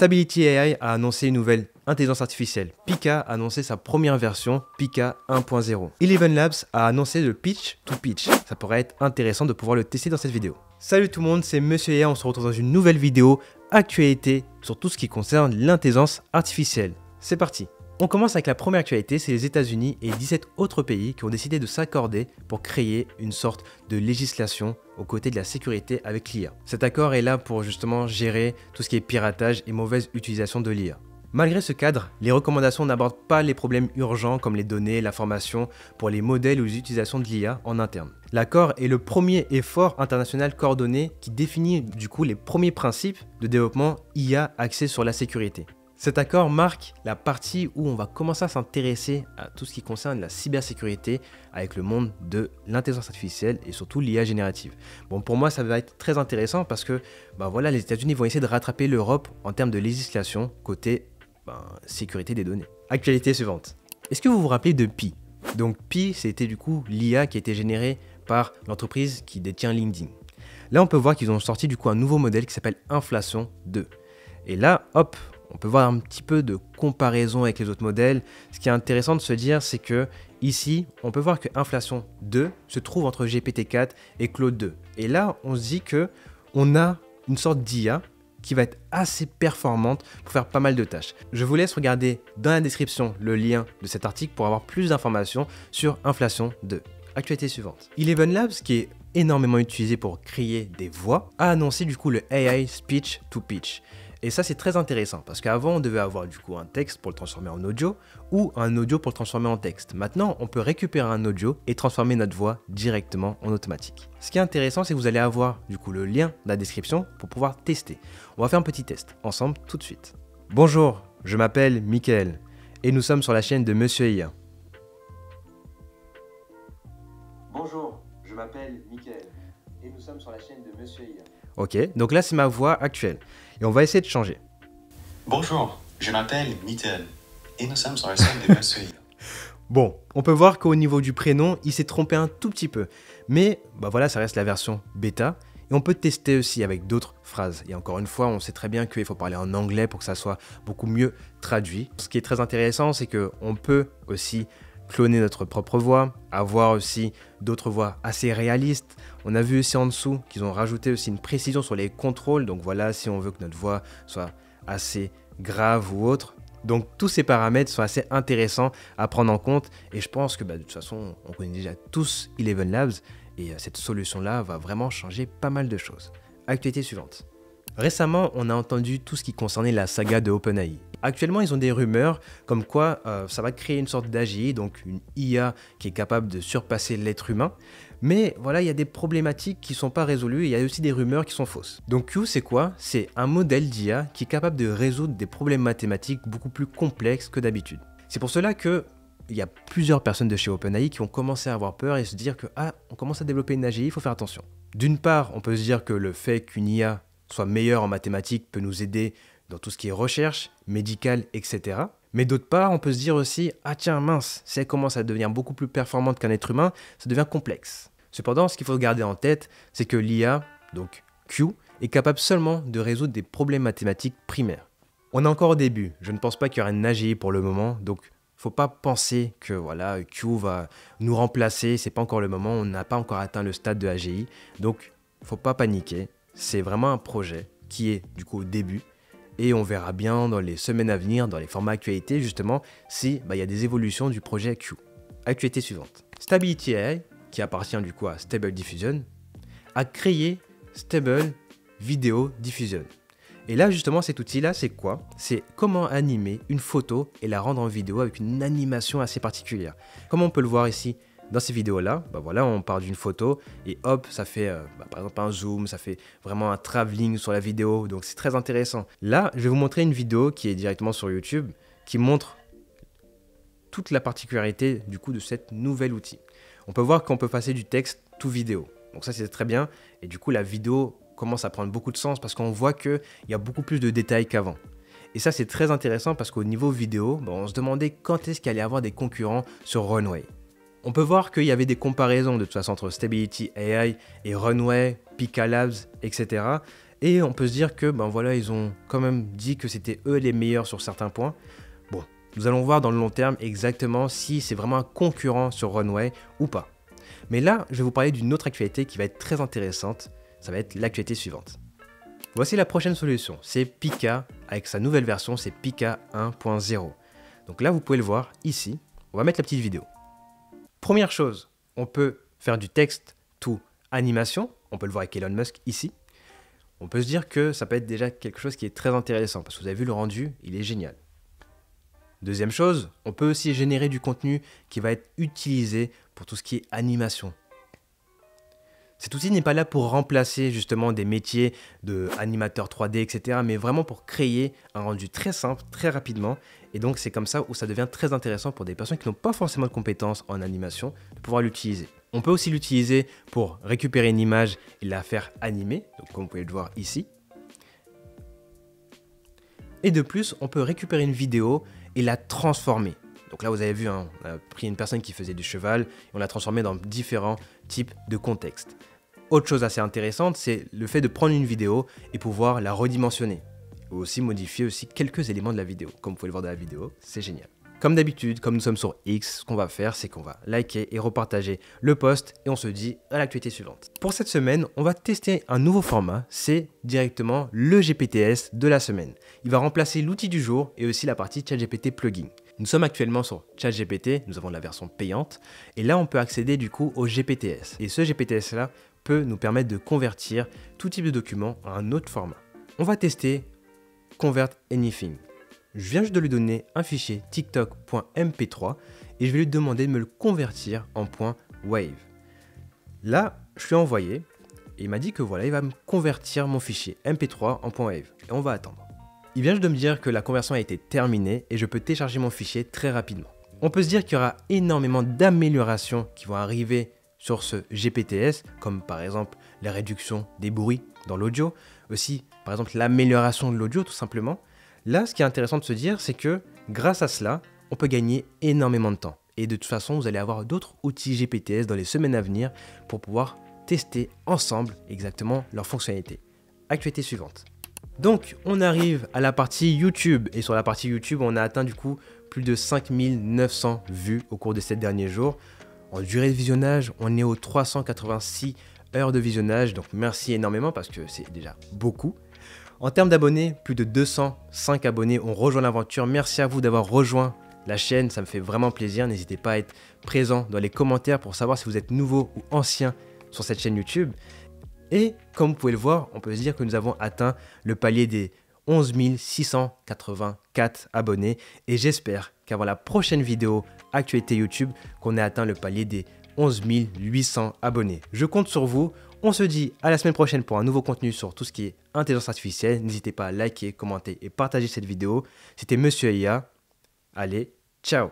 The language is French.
Stability AI a annoncé une nouvelle intelligence artificielle. Pika a annoncé sa première version, Pika 1.0. Eleven Labs a annoncé le pitch to pitch. Ça pourrait être intéressant de pouvoir le tester dans cette vidéo. Salut tout le monde, c'est Monsieur AI, on se retrouve dans une nouvelle vidéo actualité sur tout ce qui concerne l'intelligence artificielle. C'est parti. On commence avec la première actualité, c'est les États-Unis et 17 autres pays qui ont décidé de s'accorder pour créer une sorte de législation aux côtés de la sécurité avec l'IA. Cet accord est là pour justement gérer tout ce qui est piratage et mauvaise utilisation de l'IA. Malgré ce cadre, les recommandations n'abordent pas les problèmes urgents comme les données, la formation pour les modèles ou les utilisations de l'IA en interne. L'accord est le premier effort international coordonné qui définit du coup les premiers principes de développement IA axés sur la sécurité. Cet accord marque la partie où on va commencer à s'intéresser à tout ce qui concerne la cybersécurité avec le monde de l'intelligence artificielle et surtout l'IA générative. Bon, pour moi, ça va être très intéressant parce que voilà, les États-Unis vont essayer de rattraper l'Europe en termes de législation côté sécurité des données. Actualité suivante. Est-ce que vous vous rappelez de Pi? Donc Pi, c'était du coup l'IA qui a été générée par l'entreprise qui détient LinkedIn. Là, on peut voir qu'ils ont sorti du coup un nouveau modèle qui s'appelle Inflation 2. Et là, hop, on peut voir un petit peu de comparaison avec les autres modèles. Ce qui est intéressant de se dire, c'est que ici, on peut voir que Inflation 2 se trouve entre GPT-4 et Claude 2. Et là, on se dit que on a une sorte d'IA qui va être assez performante pour faire pas mal de tâches. Je vous laisse regarder dans la description le lien de cet article pour avoir plus d'informations sur Inflation 2. Actualité suivante. Eleven Labs, qui est énormément utilisé pour créer des voix, a annoncé du coup le AI Speech to Pitch. Et ça, c'est très intéressant parce qu'avant, on devait avoir du coup un texte pour le transformer en audio ou un audio pour le transformer en texte. Maintenant, on peut récupérer un audio et transformer notre voix directement en automatique. Ce qui est intéressant, c'est que vous allez avoir du coup le lien dans la description pour pouvoir tester. On va faire un petit test ensemble tout de suite. Bonjour, je m'appelle Mickaël et nous sommes sur la chaîne de Monsieur IA. Bonjour, je m'appelle Mickaël et nous sommes sur la chaîne de Monsieur IA. Ok, donc là, c'est ma voix actuelle. Et on va essayer de changer. Bonjour, je m'appelle Mickaël et nous sommes sur la chaîne de Monsieur IA. Bon, on peut voir qu'au niveau du prénom, il s'est trompé un tout petit peu. Mais voilà, ça reste la version bêta. Et on peut tester aussi avec d'autres phrases. Et encore une fois, on sait très bien qu'il faut parler en anglais pour que ça soit beaucoup mieux traduit. Ce qui est très intéressant, c'est qu'on peut aussi cloner notre propre voix, avoir aussi d'autres voix assez réalistes. On a vu aussi en dessous qu'ils ont rajouté aussi une précision sur les contrôles. Donc voilà, si on veut que notre voix soit assez grave ou autre. Donc tous ces paramètres sont assez intéressants à prendre en compte. Et je pense que de toute façon, on connaît déjà tous Eleven Labs. Et cette solution-là va vraiment changer pas mal de choses. Actualité suivante. Récemment, on a entendu tout ce qui concernait la saga de OpenAI. Actuellement, ils ont des rumeurs comme quoi ça va créer une sorte d'AGI, donc une IA qui est capable de surpasser l'être humain. Mais voilà, il y a des problématiques qui ne sont pas résolues et il y a aussi des rumeurs qui sont fausses. Donc Q, c'est quoi? C'est un modèle d'IA qui est capable de résoudre des problèmes mathématiques beaucoup plus complexes que d'habitude. C'est pour cela que il y a plusieurs personnes de chez OpenAI qui ont commencé à avoir peur et se dire que on commence à développer une AGI, il faut faire attention. D'une part, on peut se dire que le fait qu'une IA soit meilleure en mathématiques peut nous aider dans tout ce qui est recherche, médicale, etc. Mais d'autre part, on peut se dire aussi, tiens mince, si elle commence à devenir beaucoup plus performante qu'un être humain, ça devient complexe. Cependant, ce qu'il faut garder en tête, c'est que l'IA, donc Q, est capable seulement de résoudre des problèmes mathématiques primaires. On est encore au début, je ne pense pas qu'il y aura une AGI pour le moment, donc faut pas penser que Q va nous remplacer, c'est pas encore le moment, on n'a pas encore atteint le stade de AGI, donc faut pas paniquer, c'est vraiment un projet qui est du coup au début et on verra bien dans les semaines à venir, dans les formats actualités justement, si y a des évolutions du projet Q. Actualité suivante. Stability AI, qui appartient du coup à Stable Diffusion, a créé Stable Video Diffusion. Et là, justement, cet outil-là, c'est quoi? C'est comment animer une photo et la rendre en vidéo avec une animation assez particulière. Comme on peut le voir ici dans ces vidéos-là, voilà, on part d'une photo et hop, ça fait par exemple un zoom, ça fait vraiment un travelling sur la vidéo, donc c'est très intéressant. Là, je vais vous montrer une vidéo qui est directement sur YouTube, qui montre toute la particularité du coup de cet nouvel outil. On peut voir qu'on peut passer du texte tout vidéo. Donc ça, c'est très bien. Et du coup, la vidéo commence à prendre beaucoup de sens parce qu'on voit qu'il y a beaucoup plus de détails qu'avant. Et ça, c'est très intéressant parce qu'au niveau vidéo, on se demandait quand est-ce qu'il allait y avoir des concurrents sur Runway. On peut voir qu'il y avait des comparaisons de toute façon entre Stability AI et Runway, Pika Labs, etc. Et on peut se dire que ben voilà, ils ont quand même dit que c'était eux les meilleurs sur certains points. Bon, nous allons voir dans le long terme exactement si c'est vraiment un concurrent sur Runway ou pas. Mais là, je vais vous parler d'une autre actualité qui va être très intéressante. Ça va être l'actualité suivante. Voici la prochaine solution, c'est Pika, avec sa nouvelle version, c'est Pika 1.0. Donc là, vous pouvez le voir ici, on va mettre la petite vidéo. Première chose, on peut faire du texte to animation, on peut le voir avec Elon Musk ici. On peut se dire que ça peut être déjà quelque chose qui est très intéressant, parce que vous avez vu le rendu, il est génial. Deuxième chose, on peut aussi générer du contenu qui va être utilisé pour tout ce qui est animation. Cet outil n'est pas là pour remplacer justement des métiers d'animateur 3D, etc. mais vraiment pour créer un rendu très simple, très rapidement. Et donc c'est comme ça où ça devient très intéressant pour des personnes qui n'ont pas forcément de compétences en animation de pouvoir l'utiliser. On peut aussi l'utiliser pour récupérer une image et la faire animer, donc comme vous pouvez le voir ici. Et de plus, on peut récupérer une vidéo et la transformer. Donc là, vous avez vu, hein, on a pris une personne qui faisait du cheval et on l'a transformé dans différents types de contextes. Autre chose assez intéressante, c'est le fait de prendre une vidéo et pouvoir la redimensionner. Ou aussi modifier aussi quelques éléments de la vidéo. Comme vous pouvez le voir dans la vidéo, c'est génial. Comme d'habitude, comme nous sommes sur X, ce qu'on va faire, c'est qu'on va liker et repartager le post et on se dit à l'actualité suivante. Pour cette semaine, on va tester un nouveau format, c'est directement le GPTS de la semaine. Il va remplacer l'outil du jour et aussi la partie ChatGPT plugin. Nous sommes actuellement sur ChatGPT, nous avons la version payante et là on peut accéder du coup au GPTS. Et ce GPTS là peut nous permettre de convertir tout type de document à un autre format. On va tester Convert Anything. Je viens juste de lui donner un fichier tiktok.mp3 et je vais lui demander de me le convertir en .wave. Là, je lui ai envoyé et il m'a dit que voilà, il va me convertir mon fichier mp3 en .wave et on va attendre. Il vient juste de me dire que la conversion a été terminée et je peux télécharger mon fichier très rapidement. On peut se dire qu'il y aura énormément d'améliorations qui vont arriver sur ce GPTS, comme par exemple la réduction des bruits dans l'audio, aussi par exemple l'amélioration de l'audio tout simplement. Là, ce qui est intéressant de se dire, c'est que grâce à cela, on peut gagner énormément de temps. Et de toute façon, vous allez avoir d'autres outils GPTS dans les semaines à venir pour pouvoir tester ensemble exactement leurs fonctionnalités. Actualité suivante. Donc, on arrive à la partie YouTube. Et sur la partie YouTube, on a atteint du coup plus de 5900 vues au cours de ces derniers jours. En durée de visionnage, on est aux 386 heures de visionnage. Donc, merci énormément parce que c'est déjà beaucoup. En termes d'abonnés, plus de 205 abonnés ont rejoint l'aventure. Merci à vous d'avoir rejoint la chaîne, ça me fait vraiment plaisir. N'hésitez pas à être présent dans les commentaires pour savoir si vous êtes nouveau ou ancien sur cette chaîne YouTube. Et comme vous pouvez le voir, on peut se dire que nous avons atteint le palier des 11 684 abonnés. Et j'espère qu'avant la prochaine vidéo actualité YouTube, qu'on ait atteint le palier des 11 800 abonnés. Je compte sur vous. On se dit à la semaine prochaine pour un nouveau contenu sur tout ce qui est intelligence artificielle. N'hésitez pas à liker, commenter et partager cette vidéo. C'était Monsieur IA. Allez, ciao!